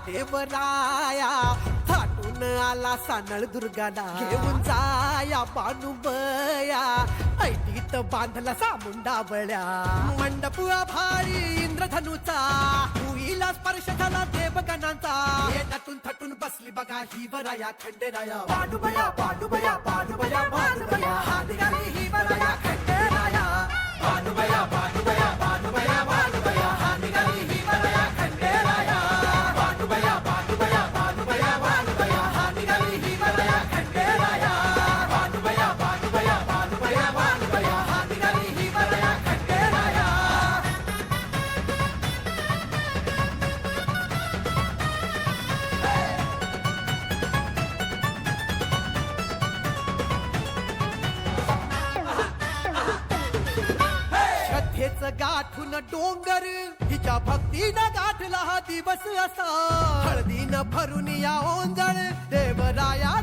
देवराया थाटून आला सानळ दुर्गाला घेऊन जाया बानुबया ऐटीत बांधला सामुंडा बळ्या मंडप भारी इंद्रधनुचा भुईला स्पर्श झाला देवगणांचा येण्यातून थटून बसली बघा ही वराया खंडेराया बानुबया बानुबया बानुबया बानुबया हात घाली ही वराया खंडेराया बानुबया बानुबया बानुबया बानुबया हात घाली ही वराया खंडेराया बानुबया बानुबया बानुबया बानुबया हात घाली ही वराया खंडेराया बानुबया बानुबया बानुबया बानुबया हात घाली ही वराया खंडेराया श्रद्धेच गाठून डोंगर हिच्या भक्तीनं गाठला हा दिवस असा हळदीनं भरून या ओंजळ देवराया